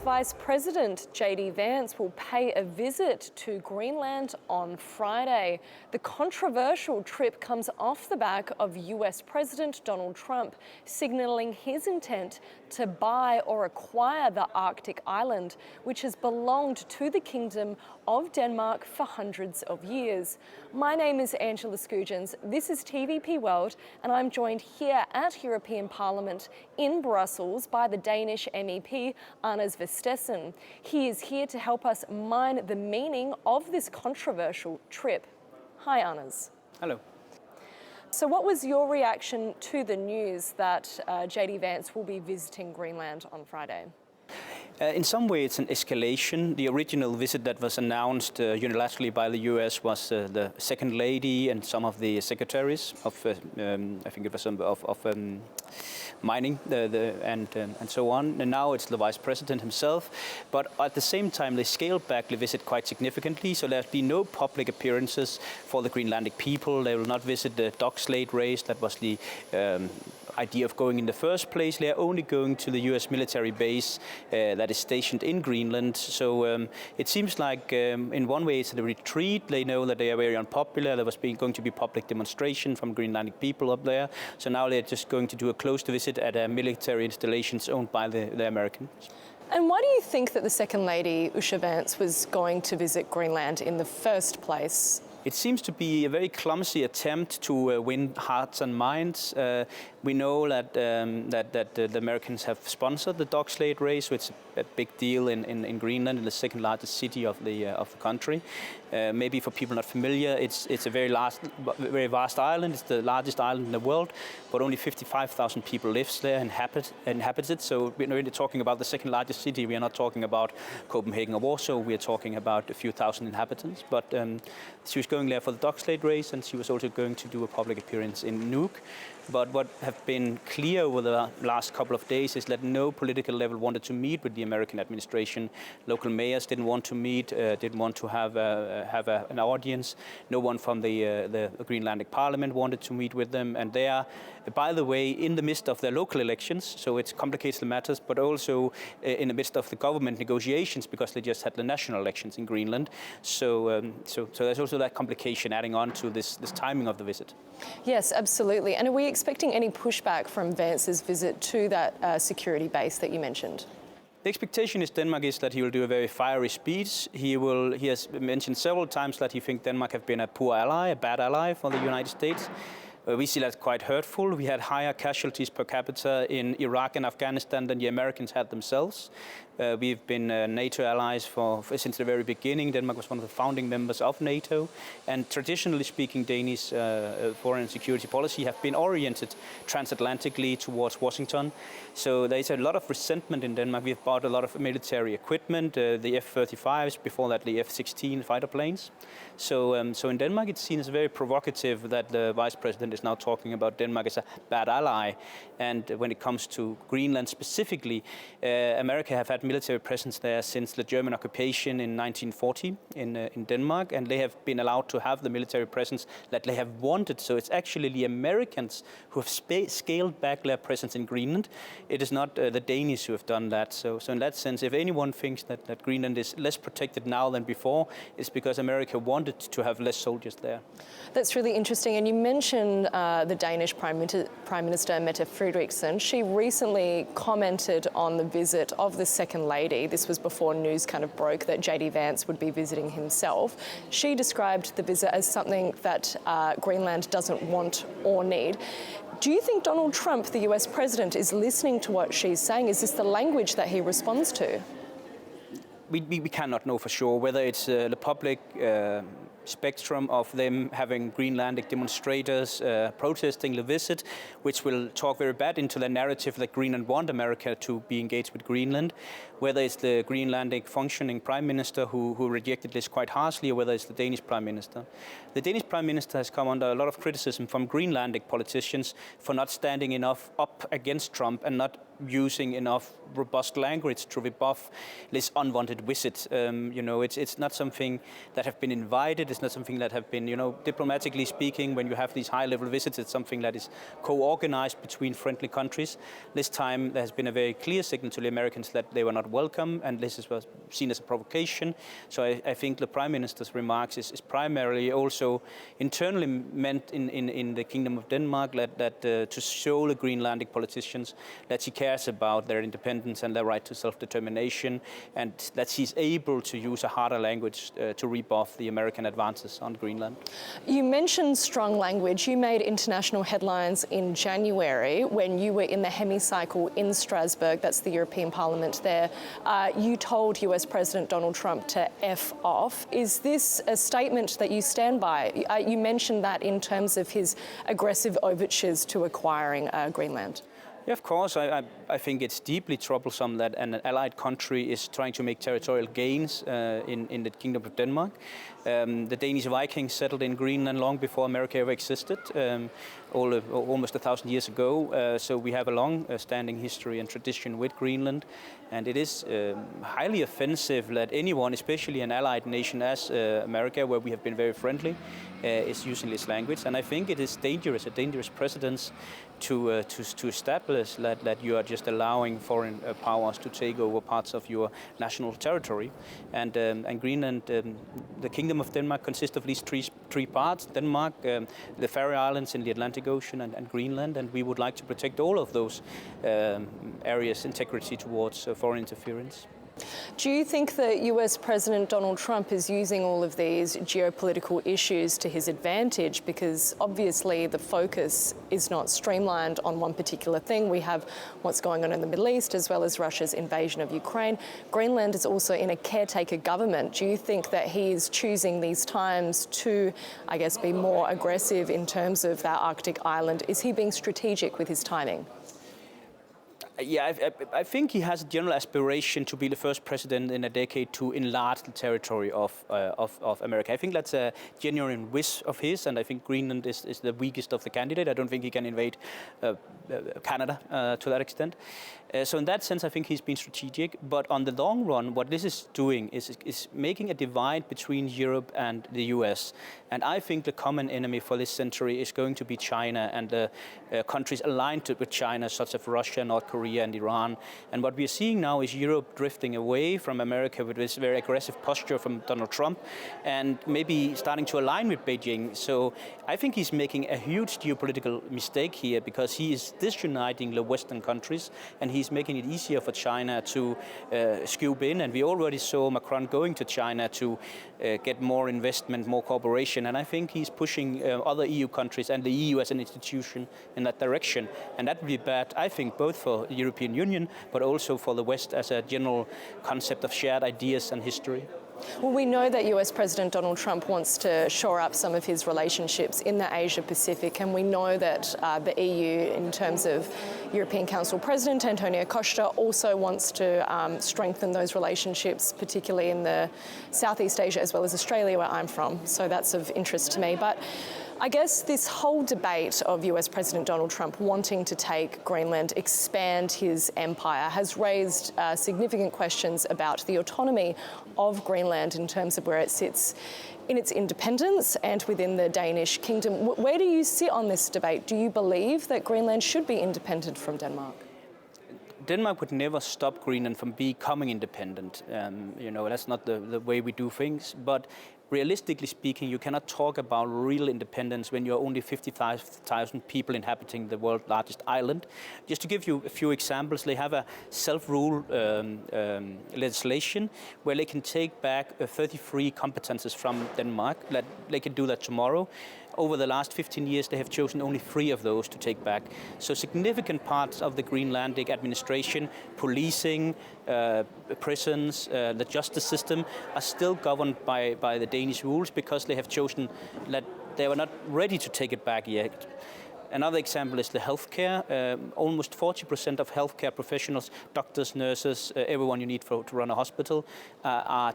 US Vice President J.D. Vance will pay a visit to Greenland on Friday. The controversial trip comes off the back of US President Donald Trump signalling his intent to buy or acquire the Arctic island, which has belonged to the Kingdom of Denmark for hundreds of years. My name is Angela Scoogens. This is TVP World, and I'm joined here at European Parliament in Brussels by the Danish MEP Anders Vistisen. He is here to help us mine the meaning of this controversial trip. Hi, Anders. Hello. So what was your reaction to the news that J.D. Vance will be visiting Greenland on Friday? In some way, it's an escalation. The original visit that was announced unilaterally by the US was the second lady and some of the secretaries of, I think it was of mining and so on. And now it's the vice president himself. But at the same time, they scaled back the visit quite significantly. So there'll be no public appearances for the Greenlandic people. They will not visit the dog sled race. That was the idea of going in the first place. They are only going to the US military base that is stationed in Greenland. So it seems like in one way it's a retreat. They know that they are very unpopular. There was going to be public demonstration from Greenlandic people up there. So now they're just going to do a closed visit at a military installations owned by the Americans. And why do you think that the Second Lady, Usha Vance, was going to visit Greenland in the first place? It seems to be a very clumsy attempt to win hearts and minds. We know that the Americans have sponsored the dog sled race, so it's a big deal in Greenland, in the second largest city of the country. Maybe for people not familiar, it's a very vast island. It's the largest island in the world, but only 55,000 people live there, inhabits it. So we're really talking about the second largest city. We are not talking about Copenhagen or Warsaw. We are talking about a few thousand inhabitants. But she was going there for the dog sled race, and she was also going to do a public appearance in Nuuk. But what have been clear over the last couple of days is that no political level wanted to meet with the American administration. Local mayors didn't want to meet, didn't want to have an audience. No one from the Greenlandic Parliament wanted to meet with them. And they are, by the way, in the midst of their local elections, so it complicates the matters, but also in the midst of the government negotiations, because they just had the national elections in Greenland. So there's also that complication adding on to this timing of the visit. Yes, absolutely. And are we expecting any pushback from Vance's visit to that security base that you mentioned? The expectation is that he will do a very fiery speech. He has mentioned several times that he thinks Denmark have been a poor ally, a bad ally for the United States. We see that quite hurtful. We had higher casualties per capita in Iraq and Afghanistan than the Americans had themselves. We've been NATO allies since the very beginning. Denmark was one of the founding members of NATO. And traditionally speaking, Danish foreign and security policy have been oriented transatlantically towards Washington. So there's a lot of resentment in Denmark. We've bought a lot of military equipment, the F-35s, before that the F-16 fighter planes. So in Denmark it's seen as very provocative that the vice president is now talking about Denmark as a bad ally. And when it comes to Greenland specifically, America have had military presence there since the German occupation in 1940 in Denmark, and they have been allowed to have the military presence that they have wanted. So it's actually the Americans who have scaled back their presence in Greenland. It is not the Danish who have done that. So in that sense, if anyone thinks that Greenland is less protected now than before, it's because America wanted to have less soldiers there. That's really interesting. And you mentioned the Danish Prime Minister Mette Frederiksen. She recently commented on the visit of the Second Lady. This was before news kind of broke that J.D. Vance would be visiting himself. She described the visit as something that Greenland doesn't want or need. Do you think Donald Trump, the US president, is listening to what she's saying? Is this the language that he responds to? We cannot know for sure whether it's the public spectrum of them having Greenlandic demonstrators protesting the visit, which will talk very bad into the narrative that Greenland want America to be engaged with Greenland, whether it's the Greenlandic functioning Prime Minister who rejected this quite harshly, or whether it's the Danish Prime Minister. The Danish Prime Minister has come under a lot of criticism from Greenlandic politicians for not standing enough up against Trump and not using enough robust language to rebuff this unwanted visit. It's not something that have been invited. It's not something that have been, diplomatically speaking, when you have these high-level visits, it's something that is co-organized between friendly countries. This time there has been a very clear signal to the Americans that they were not welcome, and this was seen as a provocation. So I think the Prime Minister's remarks is primarily also internally meant in the Kingdom of Denmark that to show the Greenlandic politicians that he cares about their independence and their right to self-determination, and that he's able to use a harder language to rebuff the American advances on Greenland. You mentioned strong language. You made international headlines in January when you were in the hemicycle in Strasbourg, that's the European Parliament there. You told US President Donald Trump to F off. Is this a statement that you stand by? You mentioned that in terms of his aggressive overtures to acquiring Greenland. Yeah, of course. I think it's deeply troublesome that an allied country is trying to make territorial gains in the Kingdom of Denmark. The Danish Vikings settled in Greenland long before America ever existed, almost 1,000 years ago. So we have a long-standing history and tradition with Greenland. And it is highly offensive that anyone, especially an allied nation as America, where we have been very friendly, is using this language. And I think it is dangerous, a dangerous precedence to establish that you are just allowing foreign powers to take over parts of your national territory. And Greenland, the Kingdom of Denmark consists of these three parts: Denmark, the Faroe Islands in the Atlantic Ocean, and Greenland. And we would like to protect all of those areas' integrity towards foreign interference. Do you think that US President Donald Trump is using all of these geopolitical issues to his advantage? Because obviously the focus is not streamlined on one particular thing. We have what's going on in the Middle East as well as Russia's invasion of Ukraine. Greenland is also in a caretaker government. Do you think that he is choosing these times to, I guess, be more aggressive in terms of that Arctic island? Is he being strategic with his timing? Yeah, I think he has a general aspiration to be the first president in a decade to enlarge the territory of America. I think that's a genuine wish of his, and I think Greenland is the weakest of the candidate. I don't think he can invade Canada to that extent. So in that sense, I think he's been strategic. But on the long run, what this is doing is making a divide between Europe and the US. And I think the common enemy for this century is going to be China and the countries aligned with China, such as Russia, North Korea, and Iran. And what we are seeing now is Europe drifting away from America with this very aggressive posture from Donald Trump, and maybe starting to align with Beijing. So I think he's making a huge geopolitical mistake here, because he is disuniting the Western countries, and he's making it easier for China to scoop in. And we already saw Macron going to China to get more investment, more cooperation. And I think he's pushing other EU countries and the EU as an institution in that direction. And that would be bad, I think, both for the European Union, but also for the West as a general concept of shared ideas and history. Well, we know that US President Donald Trump wants to shore up some of his relationships in the Asia-Pacific, and we know that the EU, in terms of European Council President Antonio Costa, also wants to strengthen those relationships, particularly in the Southeast Asia as well as Australia, where I'm from. So that's of interest to me. But I guess this whole debate of US President Donald Trump wanting to take Greenland, expand his empire, has raised significant questions about the autonomy of Greenland in terms of where it sits in its independence and within the Danish kingdom. Where do you sit on this debate? Do you believe that Greenland should be independent from Denmark? Denmark would never stop Greenland from becoming independent. That's not the way we do things. But realistically speaking, you cannot talk about real independence when you're only 50,000 people inhabiting the world's largest island. Just to give you a few examples, they have a self-rule legislation where they can take back 33 competences from Denmark. They can do that tomorrow. Over the last 15 years, they have chosen only 3 of those to take back. So significant parts of the Greenlandic administration, policing, prisons, the justice system are still governed by the Danish rules, because they have chosen that they were not ready to take it back yet. Another example is the healthcare. Almost 40% of healthcare professionals, doctors, nurses, everyone you need to run a hospital, are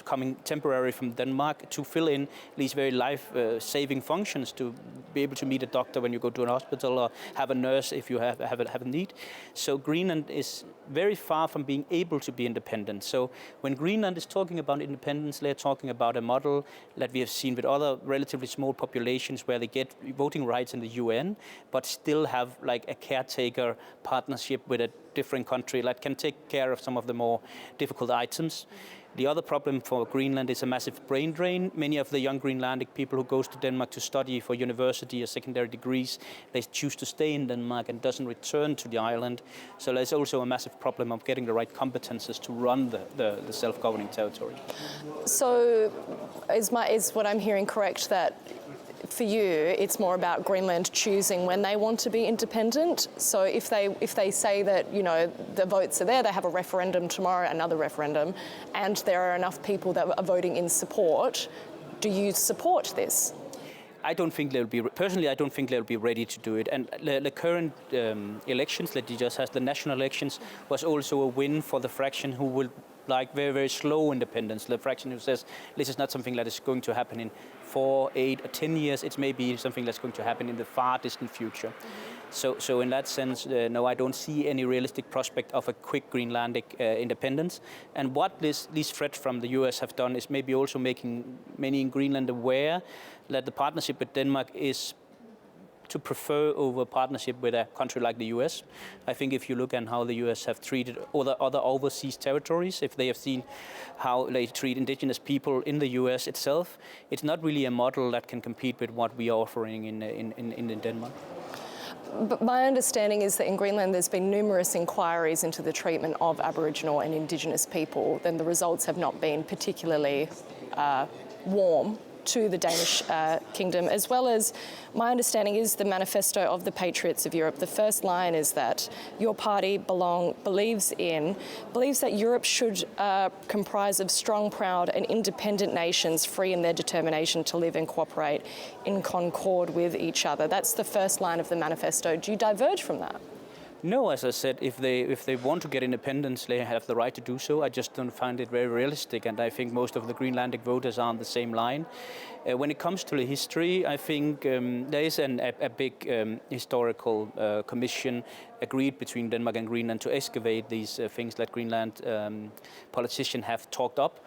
coming temporary from Denmark to fill in these very life-saving functions, to be able to meet a doctor when you go to an hospital, or have a nurse if you have a need. So Greenland is very far from being able to be independent. So when Greenland is talking about independence, they're talking about a model that we have seen with other relatively small populations where they get voting rights in the UN, but still have like a caretaker partnership with a different country that can take care of some of the more difficult items. The other problem for Greenland is a massive brain drain. Many of the young Greenlandic people who goes to Denmark to study for university or secondary degrees, they choose to stay in Denmark and doesn't return to the island. So there's also a massive problem of getting the right competences to run the self-governing territory. So is what I'm hearing correct, that for you, it's more about Greenland choosing when they want to be independent? So if they say that, you know, the votes are there, they have a referendum tomorrow, another referendum, and there are enough people that are voting in support, do you support this? I don't think they'll be ready to do it. And the current elections that he just has, the national elections, was also a win for the fraction who will like very, very slow independence. The fraction who says this is not something that is going to happen in 4, 8, or 10 years. It's maybe something that's going to happen in the far distant future. So in that sense, no, I don't see any realistic prospect of a quick Greenlandic independence. And what these threats from the US have done is maybe also making many in Greenland aware that the partnership with Denmark is to prefer over partnership with a country like the US. I think if you look at how the US have treated other overseas territories, if they have seen how they treat indigenous people in the US itself, it's not really a model that can compete with what we are offering in Denmark. But my understanding is that in Greenland there's been numerous inquiries into the treatment of Aboriginal and Indigenous people, then the results have not been particularly warm to the Danish kingdom, as well as my understanding is the manifesto of the Patriots of Europe. The first line is that your party believes that Europe should comprise of strong, proud and independent nations free in their determination to live and cooperate in concord with each other. That's the first line of the manifesto. Do you diverge from that? No, as I said, if they want to get independence, they have the right to do so. I just don't find it very realistic, and I think most of the Greenlandic voters are on the same line. When it comes to the history, I think there is a big historical commission agreed between Denmark and Greenland to excavate these things that Greenland politicians have talked up.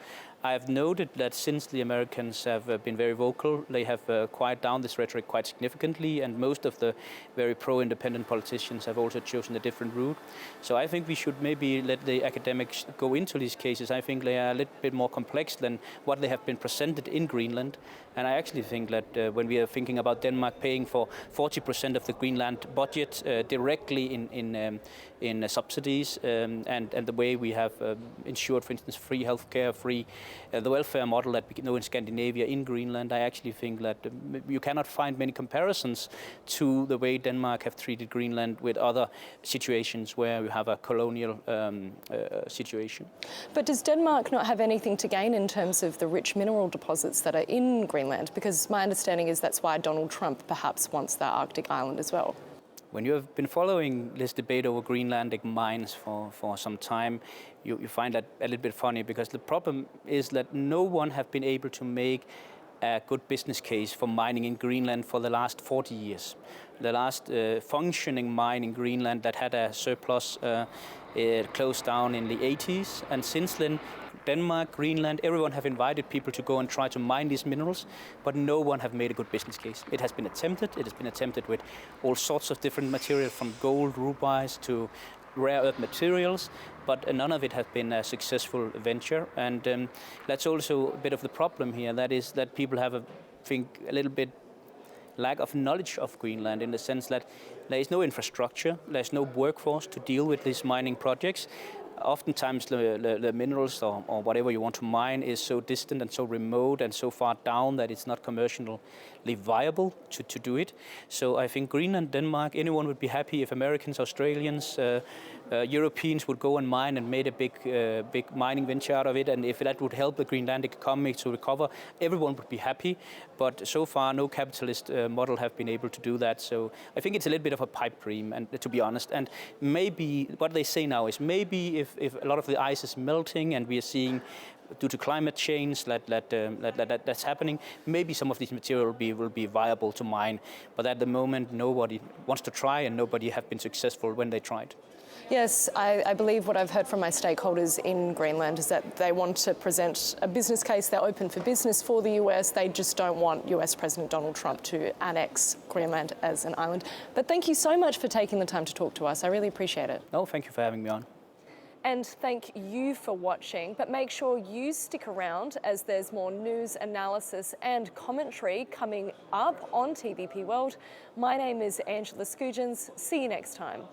I have noted that since the Americans have been very vocal, they have quieted down this rhetoric quite significantly, and most of the very pro-independent politicians have also chosen a different route. So I think we should maybe let the academics go into these cases. I think they are a little bit more complex than what they have been presented in Greenland. And I actually think that when we are thinking about Denmark paying for 40% of the Greenland budget directly in subsidies, and the way we have ensured, for instance, free healthcare, free the welfare model that we know in Scandinavia, in Greenland, I actually think that you cannot find many comparisons to the way Denmark have treated Greenland with other situations where you have a colonial situation. But does Denmark not have anything to gain in terms of the rich mineral deposits that are in Greenland? Because my understanding is that's why Donald Trump perhaps wants that Arctic island as well. When you have been following this debate over Greenlandic mines for some time, you find that a little bit funny, because the problem is that no one have been able to make a good business case for mining in Greenland for the last 40 years. The last functioning mine in Greenland that had a surplus closed down in the 80s, and since then Denmark, Greenland, everyone have invited people to go and try to mine these minerals, but no one have made a good business case. It has been attempted with all sorts of different materials, from gold, rubies to rare earth materials, but none of it has been a successful venture. And that's also a bit of the problem here. That is that people have a little bit lack of knowledge of Greenland, in the sense that there is no infrastructure, there's no workforce to deal with these mining projects. oftentimes the minerals or whatever you want to mine is so distant and so remote and so far down that it's not commercially viable to do it. So I think Greenland, Denmark, anyone would be happy if Americans, Australians, Europeans would go and mine and made a big mining venture out of it, and if that would help the Greenlandic economy to recover, everyone would be happy. But so far, no capitalist model have been able to do that. So I think it's a little bit of a pipe dream, and to be honest. And maybe what they say now is maybe if a lot of the ice is melting and we are seeing, due to climate change that's happening, maybe some of this material will be viable to mine. But at the moment, nobody wants to try, and nobody have been successful when they tried. Yes, I believe what I've heard from my stakeholders in Greenland is that they want to present a business case. They're open for business for the US. They just don't want US President Donald Trump to annex Greenland as an island. But thank you so much for taking the time to talk to us. I really appreciate it. No, thank you for having me on. And thank you for watching, but make sure you stick around as there's more news, analysis and commentary coming up on TVP World. My name is Angela Scoogens. See you next time.